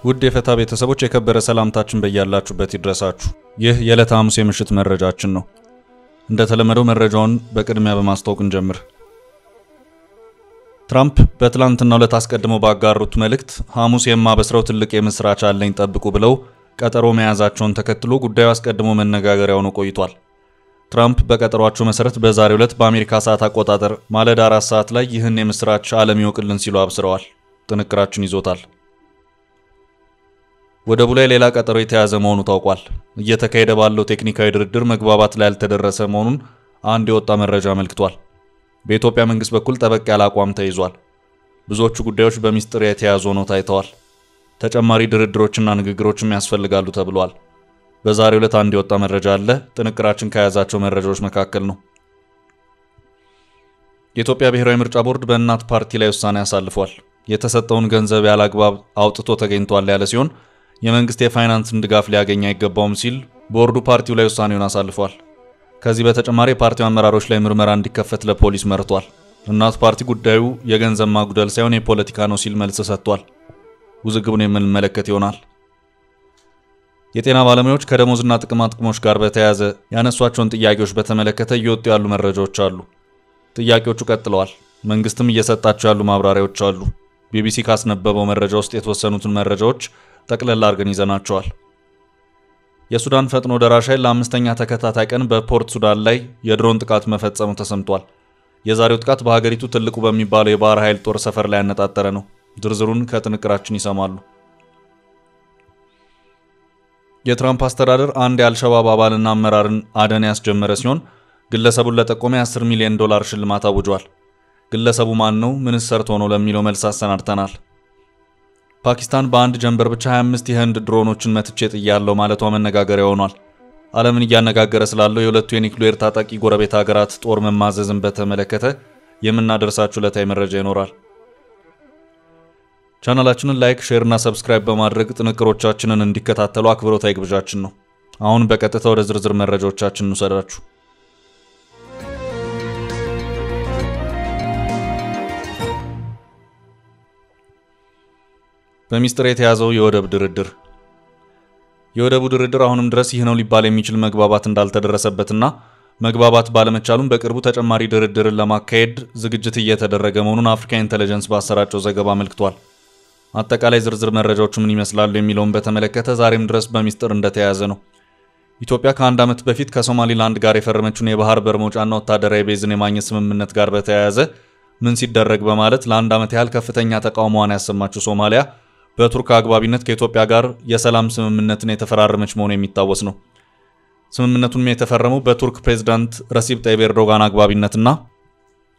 ውድ የፈታ ቤተሰቦች የከበረ ሰላምታችን በእያላችሁበት ይድረሳችሁ። ይህ የዕለተ ሐሙስ የምሽት መረጃችን ነው። እንደተለመደው መረጃውን በቅድሚያ በማስተዋወቅ እንጀምር። ትራምፕ በትላንትናው ዕለት አስቀድመው ባጋሩት መልእክት ሐሙስ የማበስረው ትልቅ የምስራች አለኝ ጠብቁ ብለው ቀጠሮ መያዛቸውን ተከትሎ ጉዳዩ አስቀድሞ መነጋገሪያ ሆኖ ቆይቷል። ትራምፕ በቀጠሯቸው መሰረት በዛሬው ዕለት በአሜሪካ ሰዓት አቆጣጠር ማለዳ 4 ሰዓት ላይ ይህን የምስራች ዓለም ይወቅልን ሲሉ አብስረዋል። ጥንቅራችን ይዞታል። ወደቡ ላይ ሌላ ቀጠሮ የተያዘ መሆኑ ታውቋል። እየተካሄደ ባለው ቴክኒካዊ ድርድር መግባባት ላይ ያልተደረሰ መሆኑን አንድ የወጣ መረጃ አመልክቷል። በኢትዮጵያ መንግስት በኩል ጠበቅ ያለ አቋም ተይዟል። ብዙዎቹ ጉዳዮች በሚስጥር የተያዙ ሆነው ታይተዋል። ተጨማሪ ድርድሮችና ንግግሮችም ያስፈልጋሉ ተብሏል። በዛሬው ዕለት አንድ የወጣ መረጃ አለ። ጥንቅራችን ከያዛቸው መረጃዎች መካከል ነው። የኢትዮጵያ ብሔራዊ ምርጫ ቦርድ በእናት ፓርቲ ላይ ውሳኔ አሳልፏል። የተሰጠውን ገንዘብ ያላግባብ አውጥቶ ተገኝቷል ያለ ሲሆን የመንግስት የፋይናንስን ድጋፍ ሊያገኝ አይገባውም ሲል ቦርዱ ፓርቲው ላይ ውሳኔውን አሳልፏል። ከዚህ በተጨማሪ የፓርቲው አመራሮች ላይ ምርመራ እንዲከፈት ለፖሊስ መርቷል። እናት ፓርቲ ጉዳዩ የገንዘብ ማጉደል ሳይሆን የፖለቲካ ነው ሲል መልስ ሰጥቷል። ውዝግቡን የምንመለከት ይሆናል። የጤና ባለሙያዎች ከደሞዝና ጥቅማጥቅሞች ጋር በተያያዘ ያነሷቸውን ጥያቄዎች በተመለከተ እየወጡ ያሉ መረጃዎች አሉ። ጥያቄዎቹ ቀጥለዋል። መንግስትም እየሰጣቸው ያሉ ማብራሪያዎች አሉ። ቢቢሲ ካስነበበው መረጃ ውስጥ የተወሰኑትን መረጃዎች ጠቅለል አድርገን ይዘናቸዋል። የሱዳን ፈጥኖ ደራሽ ኃይል ለአምስተኛ ተከታታይ ቀን በፖርት ሱዳን ላይ የድሮን ጥቃት መፈጸሙ ተሰምቷል። የዛሬው ጥቃት በሀገሪቱ ትልቁ በሚባለው የባህር ኃይል ጦር ሰፈር ላይ ያነጣጠረ ነው። ዝርዝሩን ከጥንቅራችን ይሰማሉ። የትራምፕ አስተዳደር አንድ የአልሸባብ አባልና አመራርን አደን ያስጀመረ ሲሆን ግለሰቡን ለጠቆመ $10 ሚሊዮን ሽልማት አውጇል። ግለሰቡ ማን ነው? ምንስ ሰርቶ ነው ለሚለው መልስ አሰናድተናል። ፓኪስታን በአንድ ጀንበር ብቻ 25 የህንድ ድሮኖችን መትቼ ጥያለሁ ማለቷ መነጋገሪያ ሆኗል። ዓለምን እያነጋገረ ስላለው የሁለቱ የኒውክሌር ታጣቂ ጎረቤት ሀገራት ጦር መማዘዝን በተመለከተ የምናደርሳችሁ ዕለታዊ መረጃ ይኖራል። ቻናላችንን ላይክ፣ ሼር እና ሰብስክራይብ በማድረግ ጥንቅሮቻችንን እንዲከታተሉ አክብሮታዊ ግብዣችን ነው። አሁን በቀጥታ ወደ ዝርዝር መረጃዎቻችን እንውሰዳችሁ። በሚስጥር የተያዘው የወደብ ድርድር። የወደቡ ድርድር አሁንም ድረስ ይህ ነው ሊባል የሚችል መግባባት እንዳልተደረሰበትና መግባባት ባለመቻሉም በቅርቡ ተጨማሪ ድርድርን ለማካሄድ ዝግጅት እየተደረገ መሆኑን አፍሪካ ኢንተለጀንስ ባሰራጨው ዘገባ አመልክቷል። አጠቃላይ ዝርዝር መረጃዎቹ ምን ይመስላሉ የሚለውን በተመለከተ ዛሬም ድረስ በሚስጥር እንደተያዘ ነው። ኢትዮጵያ ከአንድ ዓመት በፊት ከሶማሊላንድ ጋር የፈረመችውን የባህር በር መውጫና ወታደራዊ ቤዝን የማግኘት ስምምነት ጋር በተያያዘ ምን ሲደረግ በማለት ለአንድ ዓመት ያህል ከፍተኛ ተቃውሞዋን ያሰማችው ሶማሊያ በቱርክ አግባቢነት ከኢትዮጵያ ጋር የሰላም ስምምነትን የተፈራረመች መሆኑ የሚታወስ ነው። ስምምነቱንም የተፈረመው በቱርክ ፕሬዝዳንት ረሲብ ጣይብ ኤርዶጋን አግባቢነትና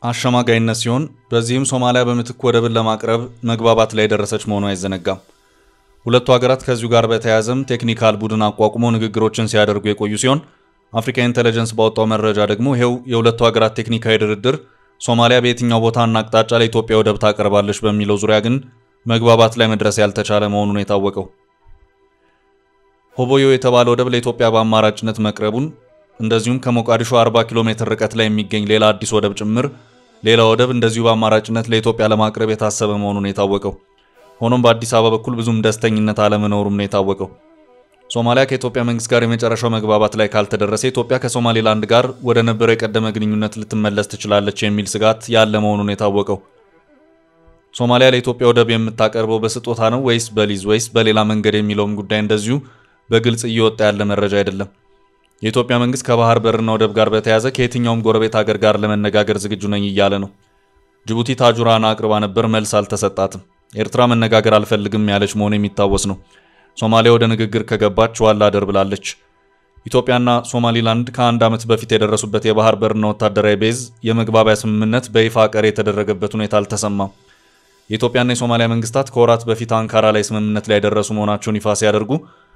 አሸማጋይነት ሲሆን በዚህም ሶማሊያ በምትክ ወደብን ለማቅረብ መግባባት ላይ ደረሰች መሆኑ አይዘነጋም። ሁለቱ ሀገራት ከዚሁ ጋር በተያያዘም ቴክኒካል ቡድን አቋቁመው ንግግሮችን ሲያደርጉ የቆዩ ሲሆን አፍሪካ ኢንተለጀንስ ባወጣው መረጃ ደግሞ ይሄው የሁለቱ ሀገራት ቴክኒካዊ ድርድር ሶማሊያ በየትኛው ቦታና አቅጣጫ ለኢትዮጵያ ወደብ ታቀርባለች በሚለው ዙሪያ ግን መግባባት ላይ መድረስ ያልተቻለ መሆኑን የታወቀው። ሆቦዮ የተባለው ወደብ ለኢትዮጵያ በአማራጭነት መቅረቡን እንደዚሁም ከሞቃዲሾ 40 ኪሎ ሜትር ርቀት ላይ የሚገኝ ሌላ አዲስ ወደብ ጭምር ሌላ ወደብ እንደዚሁ በአማራጭነት ለኢትዮጵያ ለማቅረብ የታሰበ መሆኑን የታወቀው። ሆኖም በአዲስ አበባ በኩል ብዙም ደስተኝነት አለመኖሩም ነው የታወቀው። ሶማሊያ ከኢትዮጵያ መንግስት ጋር የመጨረሻው መግባባት ላይ ካልተደረሰ ኢትዮጵያ ከሶማሊላንድ ጋር ወደ ነበረው የቀደመ ግንኙነት ልትመለስ ትችላለች የሚል ስጋት ያለ መሆኑን የታወቀው። ሶማሊያ ለኢትዮጵያ ወደብ የምታቀርበው በስጦታ ነው ወይስ በሊዝ ወይስ በሌላ መንገድ የሚለውም ጉዳይ እንደዚሁ በግልጽ እየወጣ ያለ መረጃ አይደለም። የኢትዮጵያ መንግስት ከባህር በርና ወደብ ጋር በተያያዘ ከየትኛውም ጎረቤት ሀገር ጋር ለመነጋገር ዝግጁ ነኝ እያለ ነው። ጅቡቲ ታጁራና አቅርባ ነበር፣ መልስ አልተሰጣትም። ኤርትራ መነጋገር አልፈልግም ያለች መሆኑ የሚታወስ ነው። ሶማሊያ ወደ ንግግር ከገባች ዋላ አደር ብላለች። ኢትዮጵያና ሶማሊላንድ ከአንድ ዓመት በፊት የደረሱበት የባህር በርና ወታደራዊ ቤዝ የመግባቢያ ስምምነት በይፋ ቀሪ የተደረገበት ሁኔታ አልተሰማም። የኢትዮጵያና የሶማሊያ መንግስታት ከወራት በፊት አንካራ ላይ ስምምነት ላይ ደረሱ መሆናቸውን ይፋ ሲያደርጉ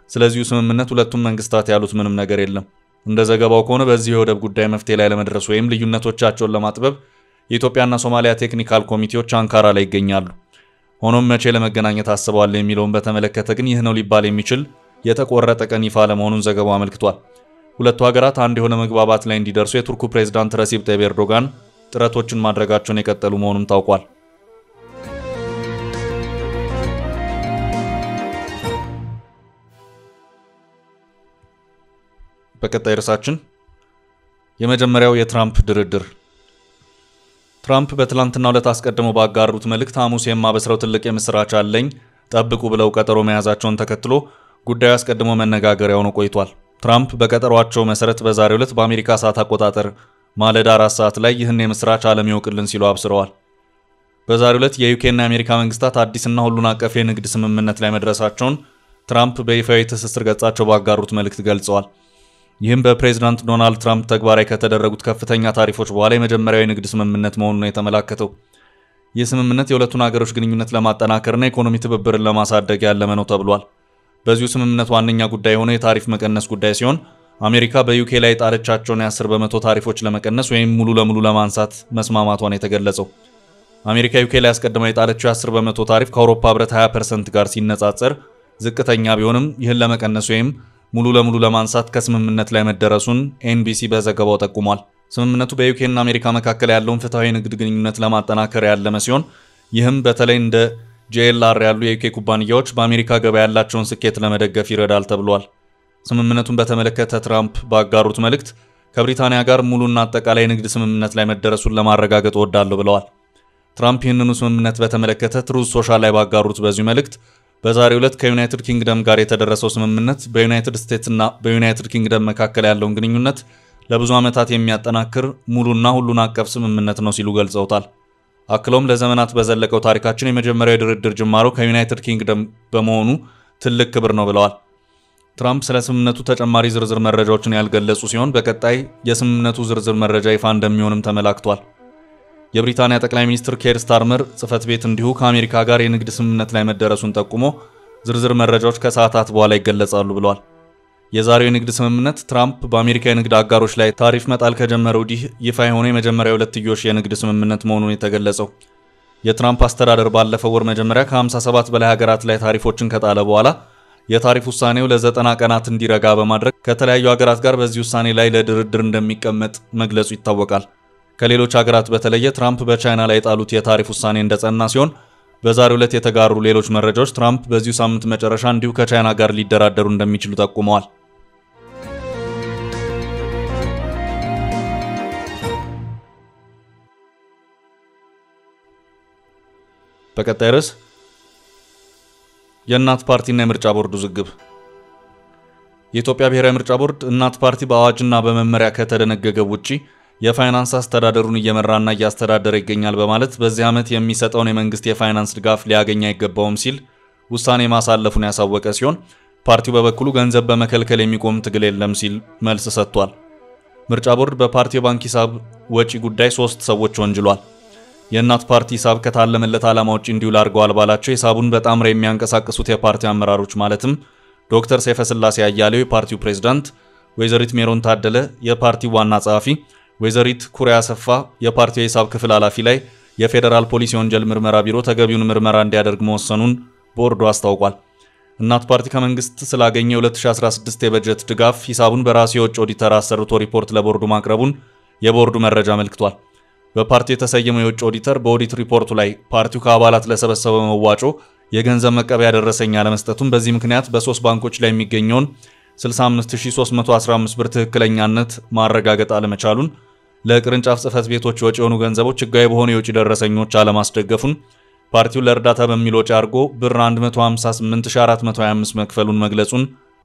ስለዚህ ስምምነት ሁለቱም መንግስታት ያሉት ምንም ነገር የለም። እንደ ዘገባው ከሆነ በዚህ የወደብ ጉዳይ መፍትሄ ላይ ለመድረስ ወይም ልዩነቶቻቸውን ለማጥበብ የኢትዮጵያና ሶማሊያ ቴክኒካል ኮሚቴዎች አንካራ ላይ ይገኛሉ። ሆኖም መቼ ለመገናኘት አስበዋል የሚለውን በተመለከተ ግን ይህ ነው ሊባል የሚችል የተቆረጠ ቀን ይፋ ለመሆኑን ዘገባው አመልክቷል። ሁለቱ ሀገራት አንድ የሆነ መግባባት ላይ እንዲደርሱ የቱርኩ ፕሬዝዳንት ረሲብ ጣይብ ኤርዶጋን ጥረቶችን ማድረጋቸውን የቀጠሉ መሆኑን ታውቋል። በቀጣይ ርዕሳችን የመጀመሪያው የትራምፕ ድርድር። ትራምፕ በትላንትናው ዕለት አስቀድመው ባጋሩት መልእክት ሐሙስ የማበስረው ትልቅ የምስራች አለኝ ጠብቁ ብለው ቀጠሮ መያዛቸውን ተከትሎ ጉዳዩ አስቀድሞ መነጋገሪያ ሆኖ ቆይቷል። ትራምፕ በቀጠሯቸው መሰረት በዛሬው ዕለት በአሜሪካ ሰዓት አቆጣጠር ማለዳ 4 ሰዓት ላይ ይህን የምስራች ዓለም ይወቅልን ሲሉ አብስረዋል። በዛሬው ዕለት የዩኬና የአሜሪካ መንግስታት አዲስና ሁሉን አቀፍ የንግድ ስምምነት ላይ መድረሳቸውን ትራምፕ በይፋዊ ትስስር ገጻቸው ባጋሩት መልእክት ገልጸዋል። ይህም በፕሬዝዳንት ዶናልድ ትራምፕ ተግባራዊ ከተደረጉት ከፍተኛ ታሪፎች በኋላ የመጀመሪያው የንግድ ስምምነት መሆኑን የተመላከተው። ይህ ስምምነት የሁለቱን ሀገሮች ግንኙነት ለማጠናከርና ኢኮኖሚ ትብብርን ለማሳደግ ያለመ ነው ተብሏል። በዚሁ ስምምነት ዋነኛ ጉዳይ የሆነው የታሪፍ መቀነስ ጉዳይ ሲሆን አሜሪካ በዩኬ ላይ ጣለቻቸውን የ10 በመቶ ታሪፎች ለመቀነስ ወይም ሙሉ ለሙሉ ለማንሳት መስማማቷን የተገለጸው። አሜሪካ ዩኬ ላይ አስቀድማ የጣለችው የ10 በመቶ ታሪፍ ከአውሮፓ ህብረት 20% ጋር ሲነጻጸር ዝቅተኛ ቢሆንም ይህን ለመቀነስ ወይም ሙሉ ለሙሉ ለማንሳት ከስምምነት ላይ መደረሱን ኤንቢሲ በዘገባው ጠቁሟል። ስምምነቱ በዩኬና አሜሪካ መካከል ያለውን ፍትሐዊ ንግድ ግንኙነት ለማጠናከር ያለመ ሲሆን ይህም በተለይ እንደ ጄኤልአር ያሉ የዩኬ ኩባንያዎች በአሜሪካ ገበያ ያላቸውን ስኬት ለመደገፍ ይረዳል ተብሏል። ስምምነቱን በተመለከተ ትራምፕ ባጋሩት መልእክት ከብሪታንያ ጋር ሙሉና አጠቃላይ ንግድ ስምምነት ላይ መደረሱን ለማረጋገጥ እወዳለሁ ብለዋል። ትራምፕ ይህንኑ ስምምነት በተመለከተ ትሩዝ ሶሻል ላይ ባጋሩት በዚሁ መልእክት በዛሬው ዕለት ከዩናይትድ ኪንግደም ጋር የተደረሰው ስምምነት በዩናይትድ ስቴትስ እና በዩናይትድ ኪንግደም መካከል ያለውን ግንኙነት ለብዙ ዓመታት የሚያጠናክር ሙሉና ሁሉን አቀፍ ስምምነት ነው ሲሉ ገልጸውታል። አክለውም ለዘመናት በዘለቀው ታሪካችን የመጀመሪያው የድርድር ጅማሮ ከዩናይትድ ኪንግደም በመሆኑ ትልቅ ክብር ነው ብለዋል። ትራምፕ ስለ ስምምነቱ ተጨማሪ ዝርዝር መረጃዎችን ያልገለጹ ሲሆን በቀጣይ የስምምነቱ ዝርዝር መረጃ ይፋ እንደሚሆንም ተመላክቷል። የብሪታንያ ጠቅላይ ሚኒስትር ኬር ስታርመር ጽህፈት ቤት እንዲሁ ከአሜሪካ ጋር የንግድ ስምምነት ላይ መደረሱን ጠቁሞ ዝርዝር መረጃዎች ከሰዓታት በኋላ ይገለጻሉ ብለዋል። የዛሬው የንግድ ስምምነት ትራምፕ በአሜሪካ የንግድ አጋሮች ላይ ታሪፍ መጣል ከጀመረ ወዲህ ይፋ የሆነ የመጀመሪያው ሁለትዮሽ የንግድ ስምምነት መሆኑን የተገለጸው። የትራምፕ አስተዳደር ባለፈው ወር መጀመሪያ ከ57 በላይ ሀገራት ላይ ታሪፎችን ከጣለ በኋላ የታሪፍ ውሳኔው ለ90 ቀናት እንዲረጋ በማድረግ ከተለያዩ ሀገራት ጋር በዚህ ውሳኔ ላይ ለድርድር እንደሚቀመጥ መግለጹ ይታወቃል። ከሌሎች ሀገራት በተለየ ትራምፕ በቻይና ላይ የጣሉት የታሪፍ ውሳኔ እንደጸና ሲሆን በዛሬው ዕለት የተጋሩ ሌሎች መረጃዎች ትራምፕ በዚሁ ሳምንት መጨረሻ እንዲሁ ከቻይና ጋር ሊደራደሩ እንደሚችሉ ጠቁመዋል። በቀጣይ ርዕስ የእናት ፓርቲና የምርጫ ቦርድ ውዝግብ። የኢትዮጵያ ብሔራዊ ምርጫ ቦርድ እናት ፓርቲ በአዋጅና በመመሪያ ከተደነገገው ውጪ የፋይናንስ አስተዳደሩን እየመራና እያስተዳደረ ይገኛል በማለት በዚህ ዓመት የሚሰጠውን የመንግስት የፋይናንስ ድጋፍ ሊያገኝ አይገባውም ሲል ውሳኔ ማሳለፉን ያሳወቀ ሲሆን ፓርቲው በበኩሉ ገንዘብ በመከልከል የሚቆም ትግል የለም ሲል መልስ ሰጥቷል። ምርጫ ቦርድ በፓርቲው የባንክ ሂሳብ ወጪ ጉዳይ 3 ሰዎች ወንጅሏል። የእናት ፓርቲ ሂሳብ ከታለመለት ዓላማ ውጪ እንዲውል አድርገዋል ባላቸው ሂሳቡን በጣምራ የሚያንቀሳቅሱት የፓርቲው አመራሮች ማለትም ዶክተር ሰይፈስላሴ አያሌው የፓርቲው ፕሬዝዳንት፣ ወይዘሪት ሜሮን ታደለ የፓርቲው ዋና ጸሐፊ፣ ወይዘሪት ኩሪያ አሰፋ የፓርቲው የሂሳብ ክፍል ኃላፊ ላይ የፌዴራል ፖሊስ የወንጀል ምርመራ ቢሮ ተገቢውን ምርመራ እንዲያደርግ መወሰኑን ቦርዱ አስታውቋል። እናት ፓርቲ ከመንግስት ስላገኘ 2016 የበጀት ድጋፍ ሂሳቡን በራሱ የውጭ ኦዲተር አሰርቶ ሪፖርት ለቦርዱ ማቅረቡን የቦርዱ መረጃ አመልክቷል። በፓርቲው የተሰየመው የውጭ ኦዲተር በኦዲት ሪፖርቱ ላይ ፓርቲው ከአባላት ለሰበሰበው መዋጮ የገንዘብ መቀበያ ደረሰኝ አለመስጠቱን፣ በዚህ ምክንያት በ3 ባንኮች ላይ የሚገኘውን 65315 ብር ትክክለኛነት ማረጋገጥ አለመቻሉን፣ ለቅርንጫፍ ጽህፈት ቤቶች ወጪ የሆኑ ገንዘቦች ህጋዊ በሆኑ የውጭ ደረሰኞች አለማስደገፉን፣ ፓርቲው ለእርዳታ በሚል ወጪ አድርጎ ብር 158425 መክፈሉን መግለጹን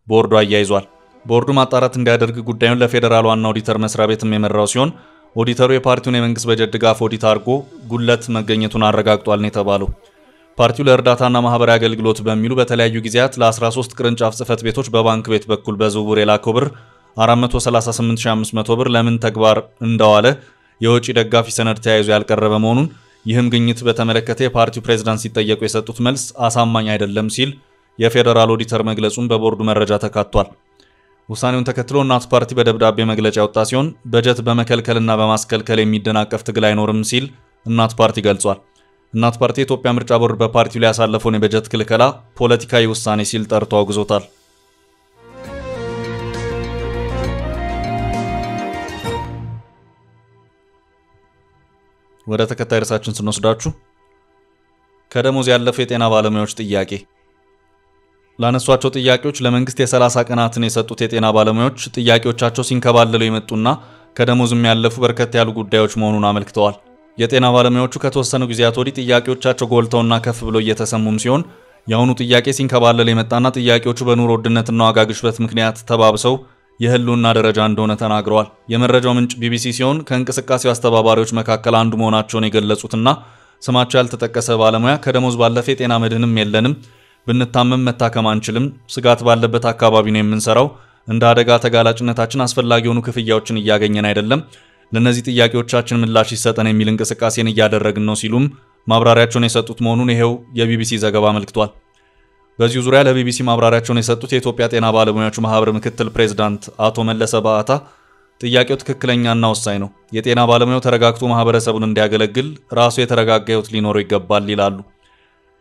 ቦርዱ አያይዟል። ቦርዱ ማጣራት እንዲያደርግ ጉዳዩን ለፌዴራል ዋና ኦዲተር መስሪያ ቤትም የመራው ሲሆን ኦዲተሩ የፓርቲውን የመንግስት በጀት ድጋፍ ኦዲት አድርጎ ጉድለት መገኘቱን አረጋግጧል ነው የተባለው። ፓርቲው ለእርዳታና ማህበራዊ አገልግሎት በሚሉ በተለያዩ ጊዜያት ለ13 ቅርንጫፍ ጽህፈት ቤቶች በባንክ ቤት በኩል በዝውውር የላከው ብር 438500 ብር ለምን ተግባር እንደዋለ የወጪ ደጋፊ ሰነድ ተያይዞ ያልቀረበ መሆኑን፣ ይህም ግኝት በተመለከተ የፓርቲው ፕሬዝዳንት ሲጠየቁ የሰጡት መልስ አሳማኝ አይደለም ሲል የፌዴራል ኦዲተር መግለጹን በቦርዱ መረጃ ተካቷል። ውሳኔውን ተከትሎ እናት ፓርቲ በደብዳቤ መግለጫ ያወጣ ሲሆን በጀት በመከልከልና በማስከልከል የሚደናቀፍ ትግል አይኖርም ሲል እናት ፓርቲ ገልጿል። እናት ፓርቲ የኢትዮጵያ ምርጫ ቦርድ በፓርቲው ላይ ያሳለፈውን የበጀት ክልከላ ፖለቲካዊ ውሳኔ ሲል ጠርቶ አውግዞታል። ወደ ተከታይ ርዕሳችን ስንወስዳችሁ ከደሞዝ ያለፈ የጤና ባለሙያዎች ጥያቄ። ላነሷቸው ጥያቄዎች ለመንግስት የ30 ቀናትን የሰጡት የጤና ባለሙያዎች ጥያቄዎቻቸው ሲንከባለሉ የመጡና ከደሞዝም ያለፉ በርከት ያሉ ጉዳዮች መሆኑን አመልክተዋል። የጤና ባለሙያዎቹ ከተወሰኑ ጊዜያት ወዲህ ጥያቄዎቻቸው ጎልተውና ከፍ ብሎ እየተሰሙም ሲሆን የአሁኑ ጥያቄ ሲንከባለል የመጣና ጥያቄዎቹ በኑሮ ውድነትና ዋጋ ግሽበት ምክንያት ተባብሰው የህልውና ደረጃ እንደሆነ ተናግረዋል። የመረጃው ምንጭ ቢቢሲ ሲሆን ከእንቅስቃሴው አስተባባሪዎች መካከል አንዱ መሆናቸውን የገለጹትና ስማቸው ያልተጠቀሰ ባለሙያ ከደሞዝ ባለፈ የጤና መድህንም የለንም፣ ብንታመም መታከም አንችልም፣ ስጋት ባለበት አካባቢ ነው የምንሰራው፣ እንደ አደጋ ተጋላጭነታችን አስፈላጊ የሆኑ ክፍያዎችን እያገኘን አይደለም፣ ለነዚህ ጥያቄዎቻችን ምላሽ ይሰጠን የሚል እንቅስቃሴን እያደረግን ነው ሲሉም ማብራሪያቸውን የሰጡት መሆኑን ይሄው የቢቢሲ ዘገባ አመልክቷል። በዚሁ ዙሪያ ለቢቢሲ ማብራሪያቸውን የሰጡት የኢትዮጵያ ጤና ባለሙያዎች ማህበር ምክትል ፕሬዝዳንት አቶ መለሰ ባአታ ጥያቄው ትክክለኛና ወሳኝ ነው፣ የጤና ባለሙያው ተረጋግቶ ማህበረሰቡን እንዲያገለግል ራሱ የተረጋጋ ህይወት ሊኖረው ይገባል ይላሉ።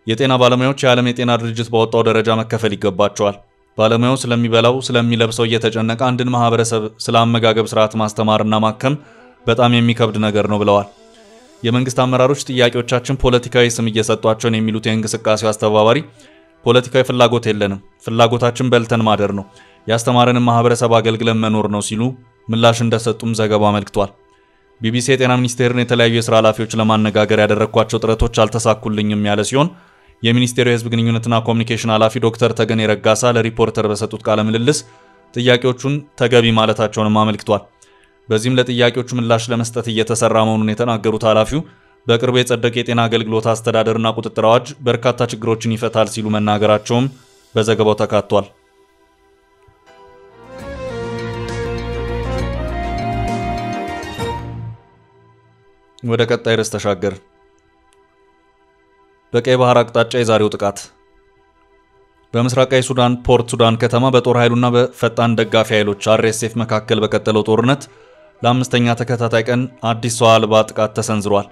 የጤና ባለሙያዎች የዓለም የጤና ድርጅት ባወጣው ደረጃ መከፈል ይገባቸዋል። ባለሙያው ስለሚበላው ስለሚለብሰው እየተጨነቀ አንድን ማህበረሰብ ስለ አመጋገብ ስርዓት ማስተማርና ማከም በጣም የሚከብድ ነገር ነው ብለዋል። የመንግስት አመራሮች ጥያቄዎቻችን ፖለቲካዊ ስም እየሰጧቸው ነው የሚሉት የእንቅስቃሴው አስተባባሪ ፖለቲካዊ ፍላጎት የለንም፣ ፍላጎታችን በልተን ማደር ነው፣ ያስተማረንን ማህበረሰብ አገልግለን መኖር ነው ሲሉ ምላሽ እንደሰጡም ዘገባው አመልክቷል። ቢቢሲ የጤና ሚኒስቴርን የተለያዩ የሥራ ኃላፊዎች ለማነጋገር ያደረኳቸው ጥረቶች አልተሳኩልኝም ያለ ሲሆን የሚኒስቴሩ የህዝብ ግንኙነትና ኮሚኒኬሽን ኃላፊ ዶክተር ተገኔ ረጋሳ ለሪፖርተር በሰጡት ቃለ ምልልስ ጥያቄዎቹን ተገቢ ማለታቸውንም አመልክቷል። በዚህም ለጥያቄዎቹ ምላሽ ለመስጠት እየተሰራ መሆኑን የተናገሩት ኃላፊው በቅርቡ የጸደቀ የጤና አገልግሎት አስተዳደርና ቁጥጥር አዋጅ በርካታ ችግሮችን ይፈታል ሲሉ መናገራቸውም በዘገባው ተካቷል። ወደ ቀጣይ ርዕስ ተሻገር። በቀይ ባህር አቅጣጫ የዛሬው ጥቃት በምስራቃዊ ሱዳን ፖርት ሱዳን ከተማ በጦር ኃይሉና በፈጣን ደጋፊ ኃይሎች RSF መካከል በቀጠለው ጦርነት ለአምስተኛ ተከታታይ ቀን አዲስ ሰው አልባ ጥቃት ተሰንዝሯል።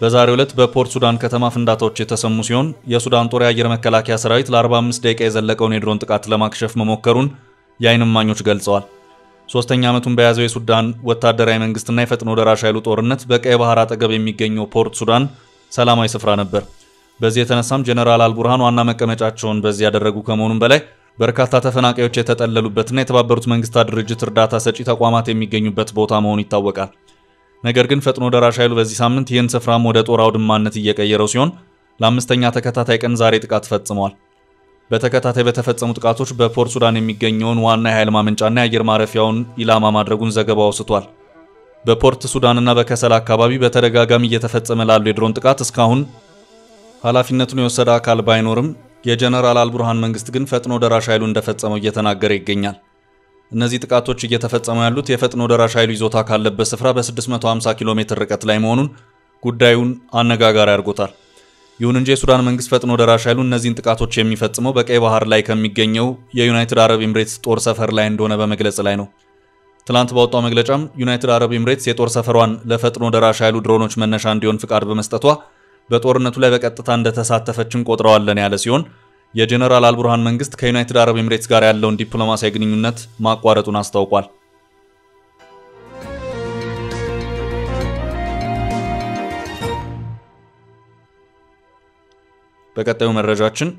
በዛሬው ዕለት በፖርት ሱዳን ከተማ ፍንዳታዎች የተሰሙ ሲሆን የሱዳን ጦር የአየር መከላከያ ሰራዊት ለ45 ደቂቃ የዘለቀውን የድሮን ጥቃት ለማክሸፍ መሞከሩን የዓይን እማኞች ገልጸዋል። ሶስተኛ ዓመቱን በያዘው የሱዳን ወታደራዊ መንግስትና የፈጥኖ ደራሽ ኃይሉ ጦርነት በቀይ ባህር አጠገብ የሚገኘው ፖርት ሱዳን ሰላማዊ ስፍራ ነበር። በዚህ የተነሳም ጀነራል አልቡርሃን ዋና መቀመጫቸውን በዚህ ያደረጉ ከመሆኑም በላይ በርካታ ተፈናቃዮች የተጠለሉበትና የተባበሩት መንግስታት ድርጅት እርዳታ ሰጪ ተቋማት የሚገኙበት ቦታ መሆኑ ይታወቃል። ነገር ግን ፈጥኖ ደራሽ ኃይሉ በዚህ ሳምንት ይህን ስፍራም ወደ ጦር አውድማነት እየቀየረው ሲሆን ለአምስተኛ ተከታታይ ቀን ዛሬ ጥቃት ፈጽመዋል። በተከታታይ በተፈጸሙ ጥቃቶች በፖርት ሱዳን የሚገኘውን ዋና የኃይል ማመንጫና የአየር ማረፊያውን ኢላማ ማድረጉን ዘገባው አውስቷል። በፖርት ሱዳንና በከሰል አካባቢ በተደጋጋሚ እየተፈጸመ ላለው የድሮን ጥቃት እስካሁን ኃላፊነቱን የወሰደ አካል ባይኖርም የጀነራል አልቡርሃን መንግስት ግን ፈጥኖ ደራሽ ኃይሉ እንደፈጸመው እየተናገረ ይገኛል። እነዚህ ጥቃቶች እየተፈጸሙ ያሉት የፈጥኖ ደራሽ ኃይሉ ይዞታ ካለበት ስፍራ በ650 ኪሎ ሜትር ርቀት ላይ መሆኑን ጉዳዩን አነጋጋሪ አድርጎታል። ይሁን እንጂ የሱዳን መንግስት ፈጥኖ ደራሽ ኃይሉ እነዚህን ጥቃቶች የሚፈጽመው በቀይ ባህር ላይ ከሚገኘው የዩናይትድ አረብ ኤምሬትስ ጦር ሰፈር ላይ እንደሆነ በመግለጽ ላይ ነው። ትላንት ባወጣው መግለጫም ዩናይትድ አረብ ኤምሬትስ የጦር ሰፈሯን ለፈጥኖ ደራሽ ኃይሉ ድሮኖች መነሻ እንዲሆን ፍቃድ በመስጠቷ በጦርነቱ ላይ በቀጥታ እንደተሳተፈችን ቆጥረዋለን ያለ ሲሆን የጀነራል አልቡርሃን መንግስት ከዩናይትድ አረብ ኤምሬትስ ጋር ያለውን ዲፕሎማሲያዊ ግንኙነት ማቋረጡን አስታውቋል። በቀጣዩ መረጃችን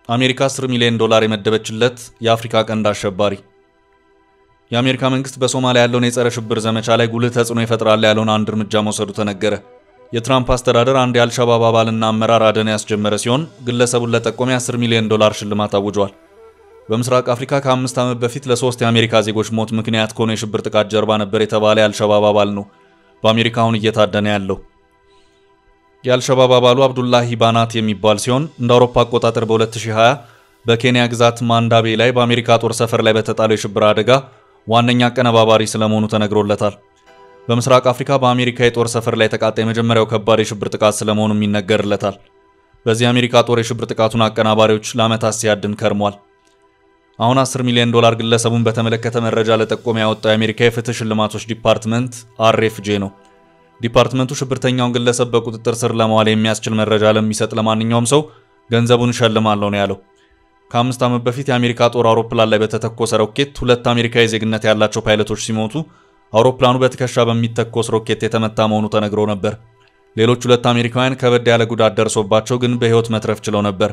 አሜሪካ $10 ሚሊዮን የመደበችለት የአፍሪካ ቀንድ አሸባሪ የአሜሪካ መንግስት በሶማሊያ ያለውን የጸረ ሽብር ዘመቻ ላይ ጉልህ ተጽዕኖ ይፈጥራል ያለውን አንድ እርምጃ መውሰዱ ተነገረ። የትራምፕ አስተዳደር አንድ የአልሸባብ አባልና አመራር አደን ያስጀመረ ሲሆን ግለሰቡን ለጠቆመ $10 ሚሊዮን ሽልማት አውጇል። በምስራቅ አፍሪካ ከ5 ዓመት በፊት ለ3 የአሜሪካ ዜጎች ሞት ምክንያት ከሆነ የሽብር ጥቃት ጀርባ ነበር የተባለ የአልሸባብ አባል ነው በአሜሪካ አሁን እየታደነ ያለው። የአልሸባብ አባሉ አብዱላሂ ባናት የሚባል ሲሆን እንደ አውሮፓ አቆጣጠር በ2020 በኬንያ ግዛት ማንዳቤ ላይ በአሜሪካ ጦር ሰፈር ላይ በተጣለው የሽብር አደጋ ዋነኛ አቀነባባሪ ስለመሆኑ ተነግሮለታል። በምስራቅ አፍሪካ በአሜሪካ የጦር ሰፈር ላይ ተቃጣ የመጀመሪያው ከባድ የሽብር ጥቃት ስለመሆኑም ይነገርለታል። በዚህ አሜሪካ ጦር የሽብር ጥቃቱን አቀናባሪዎች ለዓመታት ሲያድን ከርሟል። አሁን $10 ሚሊዮን ግለሰቡን በተመለከተ መረጃ ለጠቆመ ያወጣው የአሜሪካ የፍትህ ሽልማቶች ዲፓርትመንት RFJ ነው። ዲፓርትመንቱ ሽብርተኛውን ግለሰብ በቁጥጥር ስር ለማዋል የሚያስችል መረጃ ለሚሰጥ ለማንኛውም ሰው ገንዘቡን ሸልማለሁ ነው ያለው። ከ5 ዓመት በፊት የአሜሪካ ጦር አውሮፕላን ላይ በተተኮሰ ሮኬት 2 አሜሪካዊ ዜግነት ያላቸው ፓይለቶች ሲሞቱ አውሮፕላኑ በትከሻ በሚተኮስ ሮኬት የተመታ መሆኑ ተነግሮ ነበር። ሌሎች 2 አሜሪካውያን ከበድ ያለ ጉዳት ደርሶባቸው ግን በህይወት መትረፍ ችለው ነበር።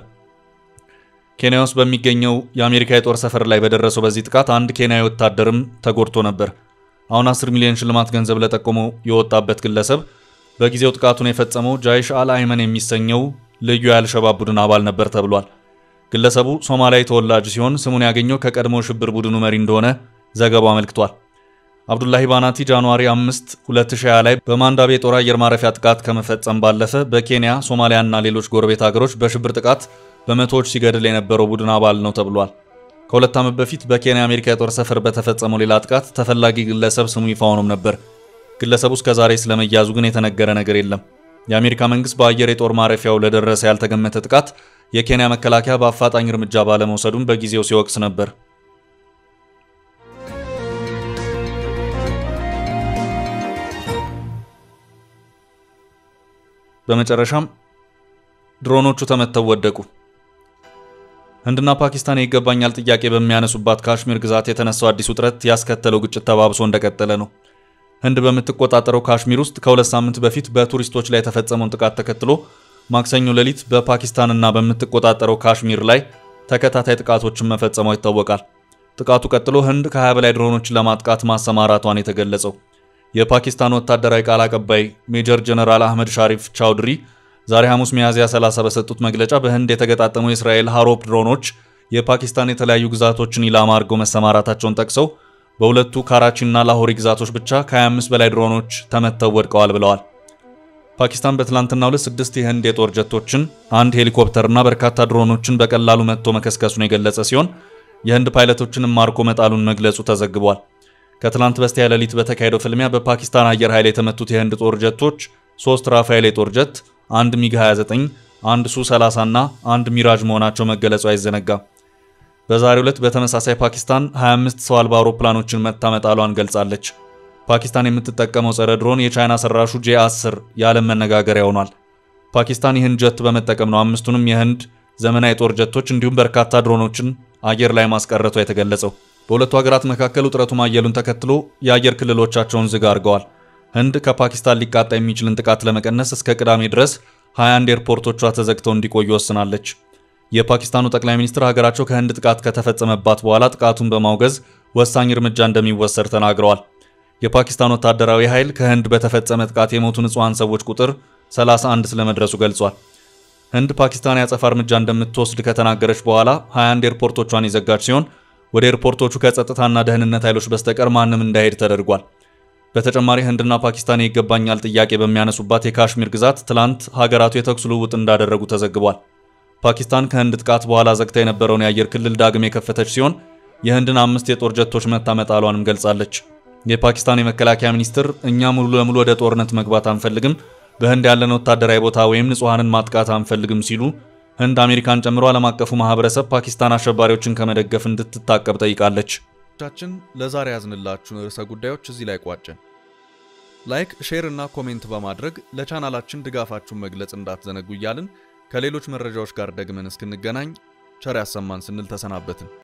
ኬንያ ውስጥ በሚገኘው የአሜሪካ የጦር ሰፈር ላይ በደረሰው በዚህ ጥቃት አንድ ኬንያዊ ወታደርም ተጎድቶ ነበር። አሁን 10 ሚሊዮን ሽልማት ገንዘብ ለጠቆመው የወጣበት ግለሰብ በጊዜው ጥቃቱን የፈጸመው ጃይሽ አልአይመን የሚሰኘው ልዩ የአልሸባብ ቡድን አባል ነበር ተብሏል። ግለሰቡ ሶማሊያዊ ተወላጅ ሲሆን ስሙን ያገኘው ከቀድሞ ሽብር ቡድኑ መሪ እንደሆነ ዘገባው አመልክቷል። አብዱላሂ ባናቲ ጃንዋሪ 5 2020 ላይ በማንዳቤ የጦር አየር ማረፊያ ጥቃት ከመፈጸም ባለፈ በኬንያ፣ ሶማሊያና ሌሎች ጎረቤት ሀገሮች በሽብር ጥቃት በመቶዎች ሲገድል የነበረው ቡድን አባል ነው ተብሏል። ከ2 ዓመት በፊት በኬንያ አሜሪካ የጦር ሰፈር በተፈጸመው ሌላ ጥቃት ተፈላጊ ግለሰብ ስሙ ይፋ ሆኖም ነበር። ግለሰቡ እስከዛሬ ስለመያዙ ግን የተነገረ ነገር የለም። የአሜሪካ መንግስት በአየር የጦር ማረፊያው ለደረሰ ያልተገመተ ጥቃት የኬንያ መከላከያ በአፋጣኝ እርምጃ ባለመውሰዱን በጊዜው ሲወቅስ ነበር። በመጨረሻም ድሮኖቹ ተመተው ወደቁ። ህንድና ፓኪስታን ይገባኛል ጥያቄ በሚያነሱባት ካሽሚር ግዛት የተነሳው አዲስ ውጥረት ያስከተለው ግጭት ተባብሶ እንደቀጠለ ነው። ህንድ በምትቆጣጠረው ካሽሚር ውስጥ ከ2 ሳምንት በፊት በቱሪስቶች ላይ የተፈጸመውን ጥቃት ተከትሎ ማክሰኞ ሌሊት በፓኪስታንና በምትቆጣጠረው ካሽሚር ላይ ተከታታይ ጥቃቶችን መፈጸሟ ይታወቃል። ጥቃቱ ቀጥሎ ህንድ ከ20 በላይ ድሮኖችን ለማጥቃት ማሰማራቷን የተገለጸው የፓኪስታን ወታደራዊ ቃል አቀባይ ሜጀር ጀነራል አህመድ ሻሪፍ ቻውድሪ ዛሬ ሐሙስ ሚያዝያ 30 በሰጡት መግለጫ በህንድ የተገጣጠሙ የእስራኤል ሃሮፕ ድሮኖች የፓኪስታን የተለያዩ ግዛቶችን ኢላማ አድርገው መሰማራታቸውን ጠቅሰው በሁለቱ ካራቺና ላሆሪ ግዛቶች ብቻ ከ25 በላይ ድሮኖች ተመተው ወድቀዋል ብለዋል። ፓኪስታን በትላንትናው ዕለት 6 የህንድ የጦር ጀቶችን፣ አንድ ሄሊኮፕተርና በርካታ ድሮኖችን በቀላሉ መትቶ መከስከሱን የገለጸ ሲሆን የህንድ ፓይለቶችንም ማርኮ መጣሉን መግለጹ ተዘግቧል። ከትላንት በስቲያ ሌሊት በተካሄደው ፍልሚያ በፓኪስታን አየር ኃይል የተመቱት የህንድ ጦር ጀቶች 3 ራፋኤል የጦር ጀት፣ 1 ሚግ 29፣ 1 ሱ-30 እና 1 ሚራጅ መሆናቸው መገለጹ አይዘነጋም። በዛሬው ዕለት በተመሳሳይ ፓኪስታን 25 ሰው አልባ አውሮፕላኖችን መታ መጣሏን ገልጻለች። ፓኪስታን የምትጠቀመው ጸረ ድሮን የቻይና ሰራሹ J-10 የዓለም መነጋገሪያ ሆኗል። ፓኪስታን ይህን ጀት በመጠቀም ነው 5ቱንም የህንድ ዘመናዊ ጦር ጀቶች እንዲሁም በርካታ ድሮኖችን አየር ላይ ማስቀረቷ የተገለጸው። በሁለቱ ሀገራት መካከል ውጥረቱ ማየሉን ተከትሎ የአየር ክልሎቻቸውን ዝግ አድርገዋል። ህንድ ከፓኪስታን ሊቃጣ የሚችልን ጥቃት ለመቀነስ እስከ ቅዳሜ ድረስ 21 ኤርፖርቶቿ ተዘግተው እንዲቆዩ ወስናለች። የፓኪስታኑ ጠቅላይ ሚኒስትር ሀገራቸው ከህንድ ጥቃት ከተፈጸመባት በኋላ ጥቃቱን በማውገዝ ወሳኝ እርምጃ እንደሚወሰድ ተናግረዋል። የፓኪስታን ወታደራዊ ኃይል ከህንድ በተፈጸመ ጥቃት የሞቱ ንጹሃን ሰዎች ቁጥር 31 ስለመድረሱ ገልጿል። ህንድ ፓኪስታን ያጸፋ እርምጃ እንደምትወስድ ከተናገረች በኋላ 21 ኤርፖርቶቿን የዘጋች ሲሆን ወደ ኤርፖርቶቹ ከጸጥታና ደህንነት ኃይሎች በስተቀር ማንም እንዳይሄድ ተደርጓል። በተጨማሪ ህንድና ፓኪስታን ይገባኛል ጥያቄ በሚያነሱባት የካሽሚር ግዛት ትላንት ሀገራቱ የተኩስ ልውውጥ እንዳደረጉ ተዘግቧል። ፓኪስታን ከህንድ ጥቃት በኋላ ዘግታ የነበረውን የአየር ክልል ዳግም የከፈተች ሲሆን የህንድን 5 የጦር ጀቶች መታ መጣሏንም ገልጻለች። የፓኪስታን የመከላከያ ሚኒስትር እኛ ሙሉ ለሙሉ ወደ ጦርነት መግባት አንፈልግም፣ በህንድ ያለን ወታደራዊ ቦታ ወይም ንጹሃንን ማጥቃት አንፈልግም ሲሉ ህንድ አሜሪካን ጨምሮ ዓለም አቀፉ ማህበረሰብ ፓኪስታን አሸባሪዎችን ከመደገፍ እንድትታቀብ ጠይቃለች። ቻችን ለዛሬ ያዝንላችሁ ርዕሰ ጉዳዮች እዚህ ላይ ቋጨን። ላይክ፣ ሼር እና ኮሜንት በማድረግ ለቻናላችን ድጋፋችሁን መግለጽ እንዳትዘነጉ እያልን ከሌሎች መረጃዎች ጋር ደግመን እስክንገናኝ ቸር ያሰማን ስንል ተሰናበትን።